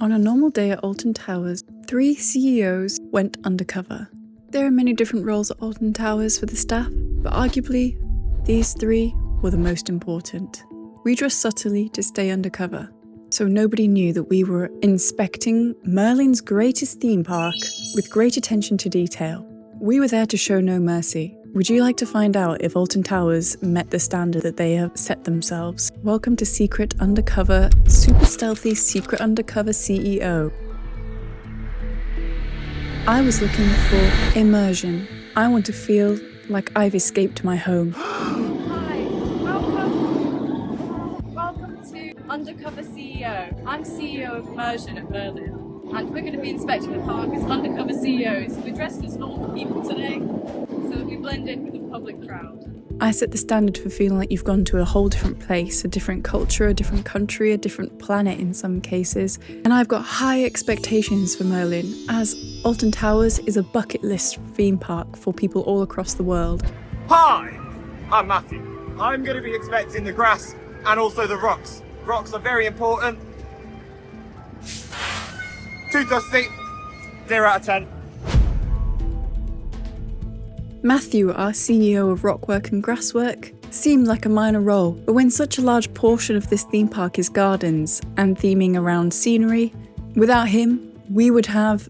On a normal day at Alton Towers, 3 CEOs went undercover. There are many different roles at Alton Towers for the staff, but arguably, these 3 were the most important. We dressed subtly to stay undercover, so nobody knew that we were inspecting Merlin's greatest theme park with great attention to detail. We were there to show no mercy. Would you like to find out if Alton Towers met the standard that they have set themselves? Welcome to Secret Undercover, Super Stealthy Secret Undercover CEO. I was looking for immersion. I want to feel like I've escaped my home. Hi, welcome to Undercover CEO. I'm CEO of Immersion at Merlin, and we're going to be inspecting the park as undercover CEOs. We're dressed as normal people today, so that we blend in with the public crowd. I set the standard for feeling like you've gone to a whole different place, a different culture, a different country, a different planet in some cases. And I've got high expectations for Merlin, as Alton Towers is a bucket list theme park for people all across the world. Hi, I'm Matthew. I'm going to be inspecting the grass and also the rocks. Rocks are very important. Too dusty. 0 out of 10. Matthew, our CEO of Rockwork and Grasswork, seemed like a minor role, but when such a large portion of this theme park is gardens and theming around scenery, without him, we would have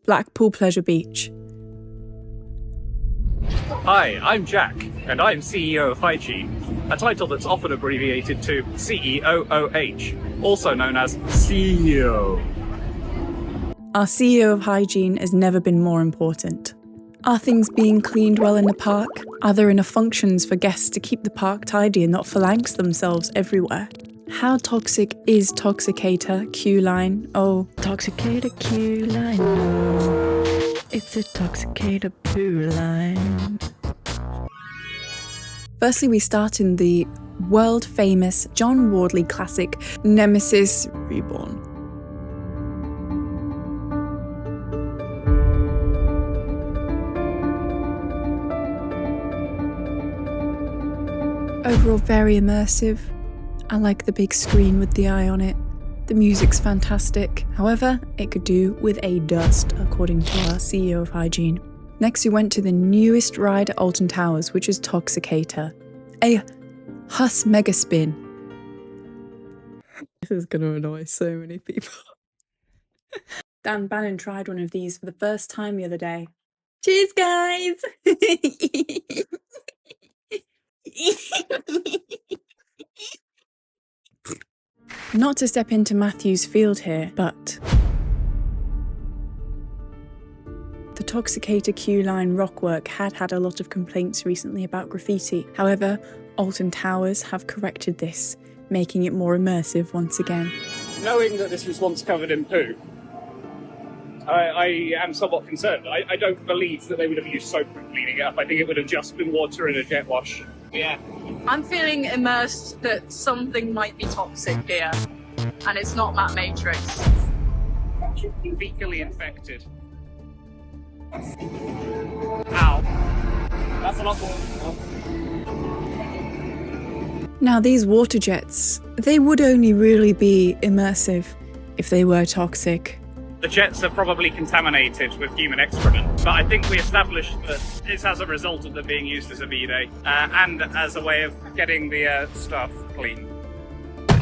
Blackpool Pleasure Beach. Hi, I'm Jack, and I'm CEO of Hygiene, a title that's often abbreviated to CEOOH, also known as CEO. Our CEO of Hygiene has never been more important. Are things being cleaned well in the park? Are there enough functions for guests to keep the park tidy and not phalanx themselves everywhere? How toxic is Toxicator Q-Line? Oh, Toxicator Q-Line, no. It's a Toxicator poo line. Firstly, we start in the world-famous John Wardley classic, Nemesis Reborn. Overall, very immersive. I like the big screen with the eye on it. The music's fantastic. However, it could do with a dust, according to our CEO of Hygiene. Next, we went to the newest ride at Alton Towers, which is Toxicator, a Huss mega spin. This is going to annoy so many people. Dan Bannon tried one of these for the first time the other day. Cheers, guys! Not to step into Matthew's field here, but the Toxicator Q-Line Rockwork had a lot of complaints recently about graffiti. However, Alton Towers have corrected this, making it more immersive once again. Knowing that this was once covered in poo, I am somewhat concerned. I don't believe that they would have used soap for cleaning it up. I think it would have just been water and a jet wash. Yeah. I'm feeling immersed that something might be toxic here, and it's not that Matrix. Fecally infected. Ow. That's a lot more. Now, these water jets, they would only really be immersive if they were toxic. The jets are probably contaminated with human excrement, but I think we established that it's as a result of them being used as a bidet and as a way of getting the stuff clean.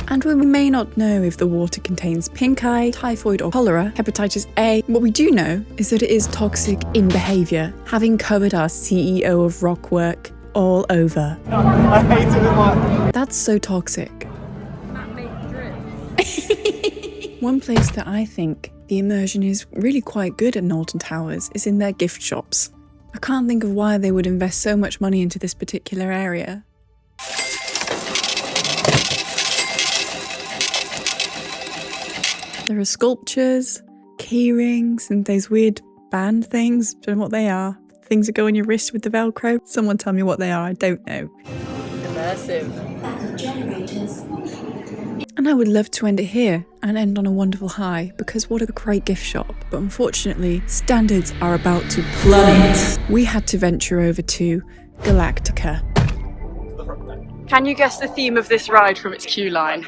And we may not know if the water contains pink eye, typhoid or cholera, hepatitis A. What we do know is that it is toxic in behaviour, having covered our CEO of Rockwork all over. I hate it with my... That's so toxic. That makes drips. One place that I think the immersion is really quite good at Alton Towers is in their gift shops. I can't think of why they would invest so much money into this particular area. There are sculptures, key rings, and those weird band things. Don't know what they are. Things that go on your wrist with the Velcro. Someone tell me what they are, I don't know. Immersive. And I would love to end it here and end on a wonderful high, because what a great gift shop. But unfortunately, standards are about to plummet. We had to venture over to Galactica. Can you guess the theme of this ride from its queue line?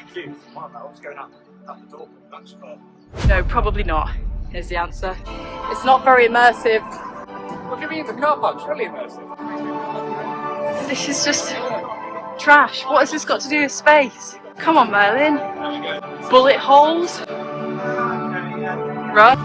What's going on? No, probably not, is the answer. It's not very immersive. What do you mean the car park's really immersive? This is just trash. What has this got to do with space? Come on, Merlin. Bullet holes. Run.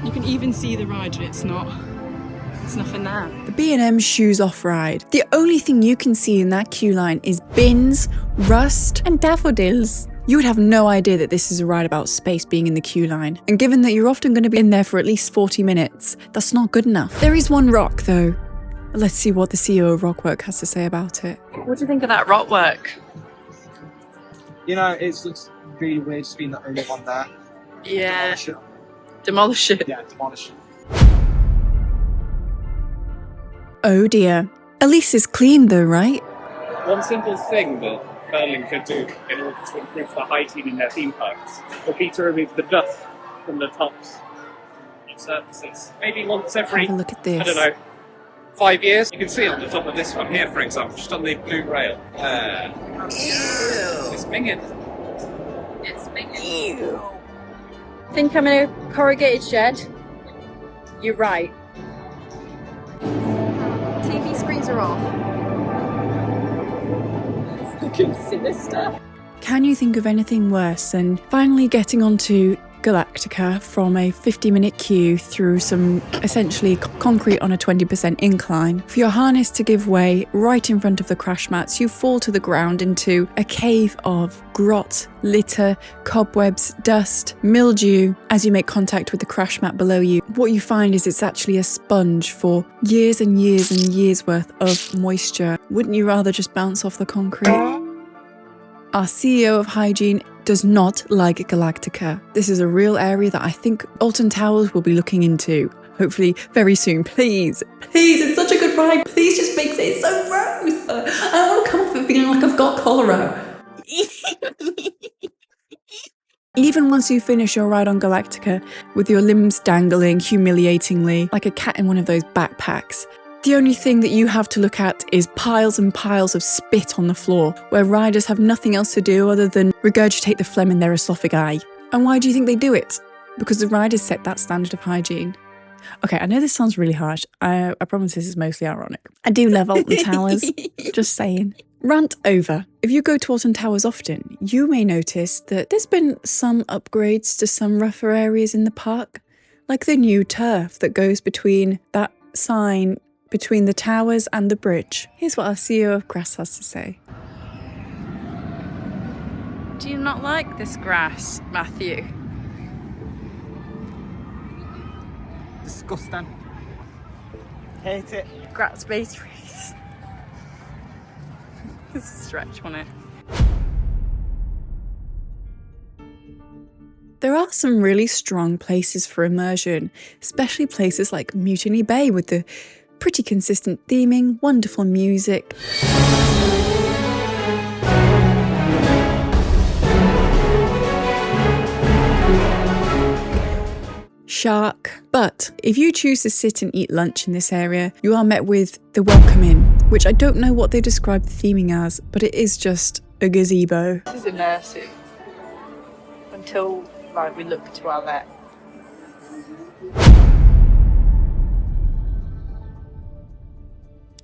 You can even see the ride and there's nothing there. The B&M Shoes Off ride. The only thing you can see in that queue line is bins, rust, and daffodils. You would have no idea that this is a ride about space being in the queue line. And given that you're often going to be in there for at least 40 minutes, that's not good enough. There is one rock though. Let's see what the CEO of Rockwork has to say about it. What do you think of that Rockwork? You know, it looks really weird just being the only one there. Yeah. Demolish it. Yeah, demolish it. Oh dear. At least it's clean though, right? One simple thing that Berlin could do in order to improve the hygiene in their theme parks would be to remove the dust from the tops of surfaces. Maybe once every, Have a look at this. I don't know, 5 years. You can see on the top of this one here, for example, just on the blue rail. It's minging. It's minging. Think I'm in a corrugated shed? You're right. TV screens are off. Fucking sinister. Can you think of anything worse than finally getting onto Galactica from a 50-minute queue through some essentially concrete on a 20% incline, for your harness to give way right in front of the crash mats, you fall to the ground into a cave of grot, litter, cobwebs, dust, mildew. As you make contact with the crash mat below you, what you find is it's actually a sponge for years and years and years worth of moisture. Wouldn't you rather just bounce off the concrete? Our CEO of Hygiene does not like Galactica. This is a real area that I think Alton Towers will be looking into, hopefully very soon. Please, it's such a good ride. Please just fix it. It's so gross. I don't want to come off it feeling like I've got cholera. Even once you finish your ride on Galactica, with your limbs dangling humiliatingly like a cat in one of those backpacks, the only thing that you have to look at is piles and piles of spit on the floor, where riders have nothing else to do other than regurgitate the phlegm in their esophagi. And why do you think they do it? Because the riders set that standard of hygiene. Okay, I know this sounds really harsh. I promise this is mostly ironic. I do love Alton Towers. Just saying. Rant over. If you go to Alton Towers often, you may notice that there's been some upgrades to some rougher areas in the park, like the new turf that goes between that sign between the towers and the bridge. Here's what our CEO of Grass has to say. Do you not like this grass, Matthew? Disgusting. Hate it. Grass bakeries. It's a stretch, wasn't it? There are some really strong places for immersion, especially places like Mutiny Bay with the pretty consistent theming, wonderful music. Shark. But if you choose to sit and eat lunch in this area, you are met with the Welcome Inn, which I don't know what they describe the theming as, but it is just a gazebo. This is immersive. Until, we look to our left.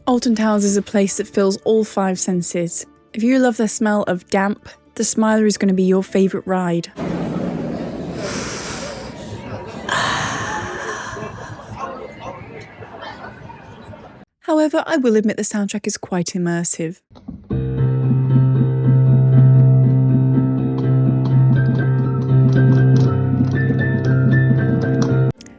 Alton Towers is a place that fills all 5 senses. If you love the smell of damp, the Smiler is going to be your favourite ride. However, I will admit the soundtrack is quite immersive.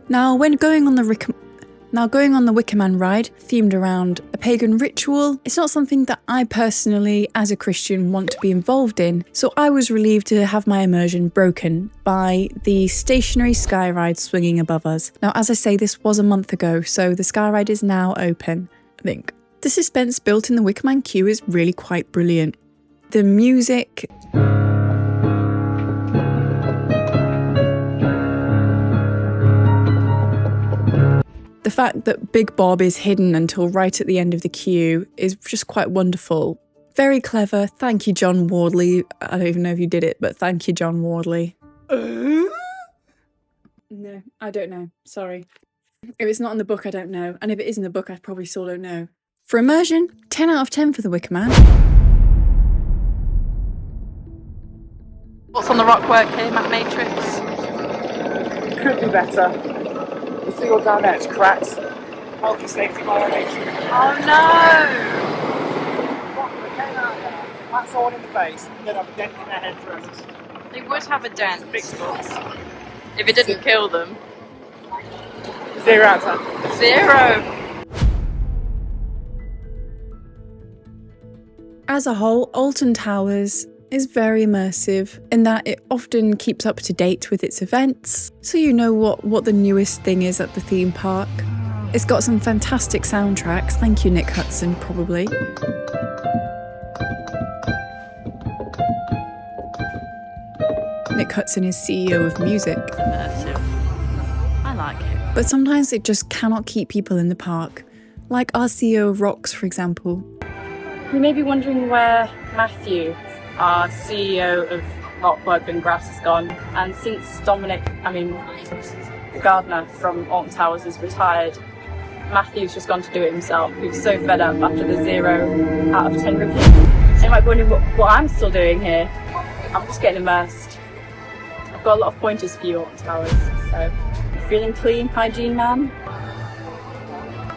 Now, going on the Wicker Man ride, themed around a pagan ritual, it's not something that I personally, as a Christian, want to be involved in, so I was relieved to have my immersion broken by the stationary sky ride swinging above us. Now, as I say, this was a month ago, so the sky ride is now open, I think. The suspense built in the Wicker Man queue is really quite brilliant. The music... The fact that Big Bob is hidden until right at the end of the queue is just quite wonderful Very clever. Thank you, John Wardley. I don't even know if you did it, but thank you, John Wardley. No, I don't know. Sorry. If it's not in the book, I don't know. And if it is in the book, I probably still don't know. For Immersion, 10 out of 10 for the Wicker Man. What's on the Rockwork here, Matt Matrix? Could be better. The seal down there is cracked. Health and safety violation. Oh no! That's someone in the face, and then have a dent in their head forever. They would have a dent. Fix box. If it didn't kill them. 0 out of 10. 0! As a whole, Alton Towers is very immersive in that it often keeps up to date with its events, so you know what the newest thing is at the theme park. It's got some fantastic soundtracks, thank you Nick Hudson, probably. Nick Hudson is CEO of music. Immersive. I like it. But sometimes it just cannot keep people in the park, like our CEO of Rocks, for example. You may be wondering where Matthew, our CEO of Rockwork and Grass, has gone. And since the gardener from Alton Towers has retired, Matthew's just gone to do it himself. He was so fed up after the 0 out of 10 review. And you might be wondering what I'm still doing here. I'm just getting immersed. I've got a lot of pointers for you, Alton Towers. So, feeling clean, hygiene man?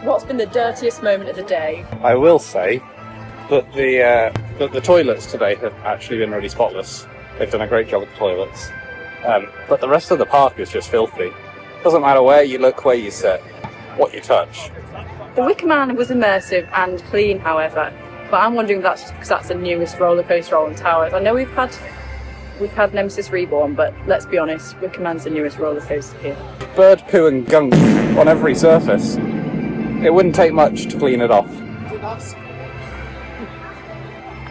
What's been the dirtiest moment of the day? I will say that the toilets today have actually been really spotless. They've done a great job with the toilets. But the rest of the park is just filthy. Doesn't matter where you look, where you sit, what you touch. The Wicker Man was immersive and clean, however. But I'm wondering if that's just because that's the newest roller coaster on Towers. I know we've had Nemesis Reborn, but let's be honest, Wicker Man's the newest roller coaster here. Bird poo and gunk on every surface. It wouldn't take much to clean it off.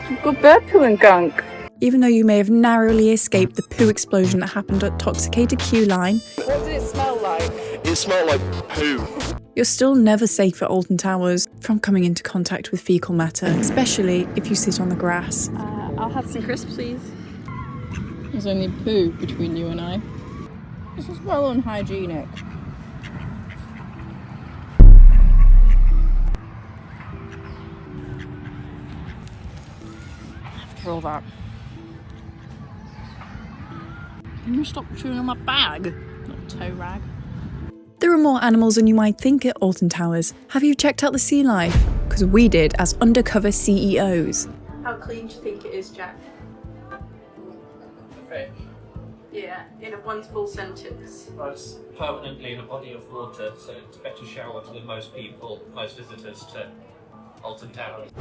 You've got bird poo and gunk. Even though you may have narrowly escaped the poo explosion that happened at Toxicator Q Line, What did it smell like? It smelled like poo. you're still never safe at Alton Towers from coming into contact with fecal matter, especially if you sit on the grass. I'll have some crisps, please. There's only poo between you and I. This is well unhygienic. After all that. Can you stop chewing on my bag? Little toe rag. There are more animals than you might think at Alton Towers. Have you checked out the sea life? Because we did as undercover CEOs. How clean do you think it is, Jack? Fish. Yeah, in a one full sentence. Well, it's permanently in a body of water, so it's a better shower than most visitors to Alton Towers.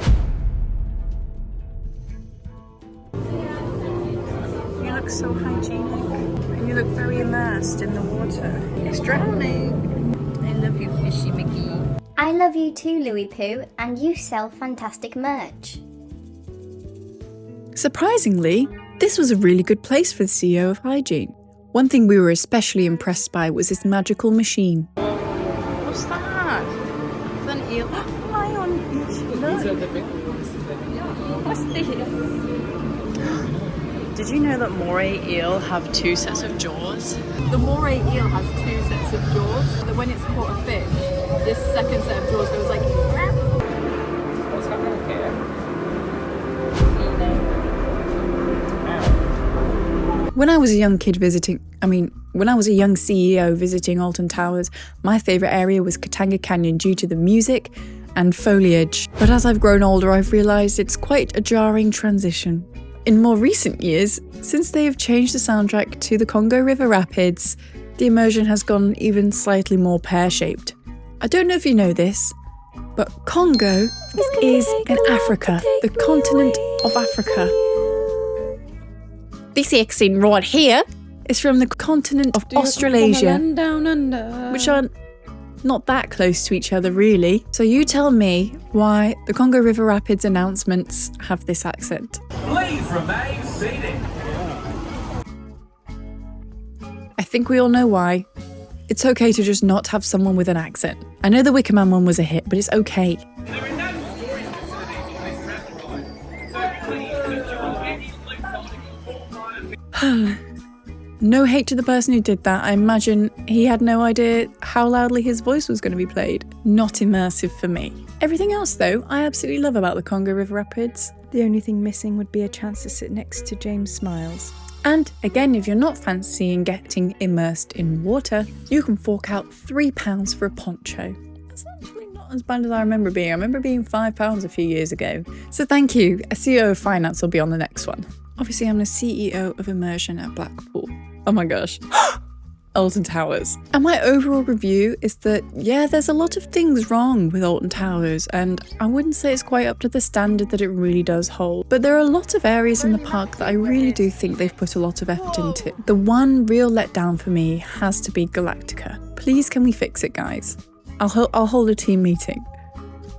You look so hygienic, and you look very immersed in the water. It's drowning. I love you, Fishy Mickey. I love you too, Louis Pooh, and you sell fantastic merch. Surprisingly, this was a really good place for the CEO of Hygiene. One thing we were especially impressed by was this magical machine. What's that? Is that an eel? Lion! These are the big ones. What's this? Did you know that moray eel have 2 sets of jaws? The moray eel has 2 sets of jaws. That when it's caught a fish, this second set of jaws goes like. What's happening here? When I was a young CEO visiting Alton Towers, my favourite area was Katanga Canyon due to the music and foliage. But as I've grown older, I've realised it's quite a jarring transition. In more recent years, since they have changed the soundtrack to the Congo River Rapids, the immersion has gone even slightly more pear-shaped. I don't know if you know this, but Congo is in Africa, the continent of Africa. This accent right here is from the continent of Australasia, which are not that close to each other really. So you tell me why the Congo River Rapids announcements have this accent. Please remain seated. I think we all know why. It's okay to just not have someone with an accent. I know the Wicker Man one was a hit, but it's okay. There are no stories to this traffic light. So No hate to the person who did that. I imagine he had no idea how loudly his voice was going to be played. Not immersive for me. Everything else though, I absolutely love about the Congo River Rapids. The only thing missing would be a chance to sit next to James Smiles. And again, if you're not fancying getting immersed in water, you can fork out £3 for a poncho. That's actually not as bad as I remember being. I remember being £5 a few years ago. So thank you. A CEO of finance will be on the next one. Obviously, I'm the CEO of Immersion at Blackpool. Oh my gosh. Alton Towers. And my overall review is that, yeah, there's a lot of things wrong with Alton Towers, and I wouldn't say it's quite up to the standard that it really does hold. But there are a lot of areas in the park that I really do think they've put a lot of effort into. The one real letdown for me has to be Galactica. Please, can we fix it, guys? I'll hold a team meeting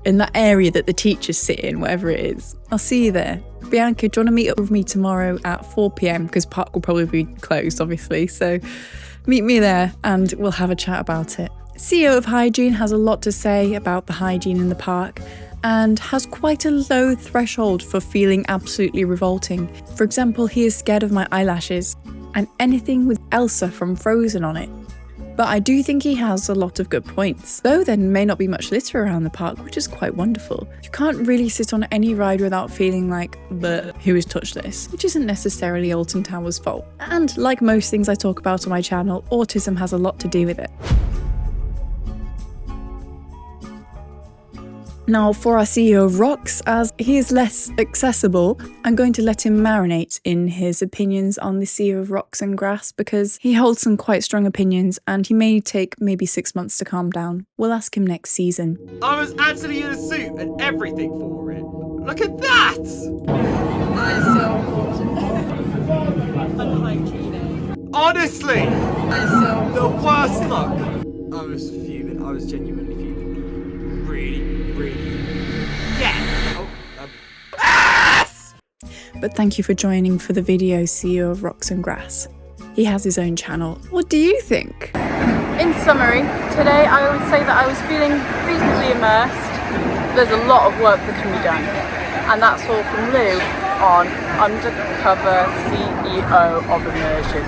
in that area that the teachers sit in, whatever it is. I'll see you there. Bianca, do you want to meet up with me tomorrow at 4 p.m? Because park will probably be closed, obviously. So meet me there and we'll have a chat about it. CEO of Hygiene has a lot to say about the hygiene in the park and has quite a low threshold for feeling absolutely revolting. For example, he is scared of my eyelashes and anything with Elsa from Frozen on it. But I do think he has a lot of good points. Though there may not be much litter around the park, which is quite wonderful. You can't really sit on any ride without feeling like, but who has touched this? Which isn't necessarily Alton Towers' fault. And like most things I talk about on my channel, autism has a lot to do with it. Now, for our CEO of Rocks, as he is less accessible, I'm going to let him marinate in his opinions on the CEO of Rocks and Grass because he holds some quite strong opinions and he may take maybe 6 months to calm down. We'll ask him next season. I was actually in a suit and everything for it. Look at that! That is so unhygienic. Honestly! That is so The worst luck! I was fuming. I was genuinely fuming. Really. Yeah! Yes! But thank you for joining for the video, CEO of Rocks and Grass. He has his own channel. What do you think? In summary, today I would say that I was feeling reasonably immersed. There's a lot of work that can be done. And that's all from Lou on Undercover CEO of Immersion.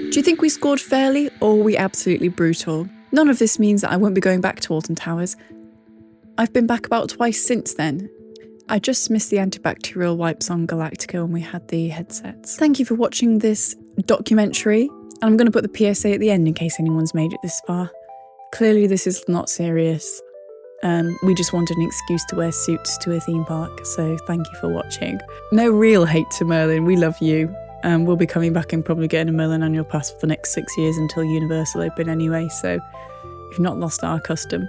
Do you think we scored fairly or were we absolutely brutal? None of this means that I won't be going back to Alton Towers. I've been back about twice since then. I just missed the antibacterial wipes on Galactica when we had the headsets. Thank you for watching this documentary. I'm going to put the PSA at the end in case anyone's made it this far. Clearly this is not serious. We just wanted an excuse to wear suits to a theme park, so thank you for watching. No real hate to Merlin, we love you. We'll be coming back and probably getting a Merlin annual pass for the next 6 years until Universal open anyway, so we've not lost our custom.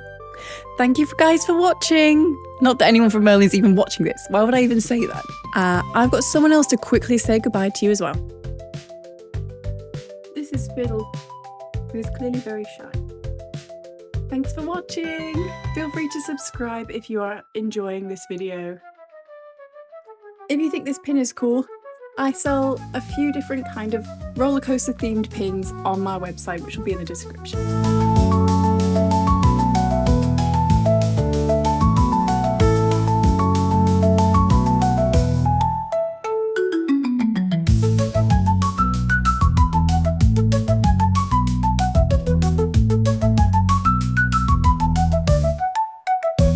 Thank you guys for watching! Not that anyone from Merlin's even watching this, why would I even say that? I've got someone else to quickly say goodbye to you as well. This is Fiddle, who is clearly very shy. Thanks for watching! Feel free to subscribe if you are enjoying this video. If you think this pin is cool, I sell a few different kind of roller coaster themed pins on my website, which will be in the description.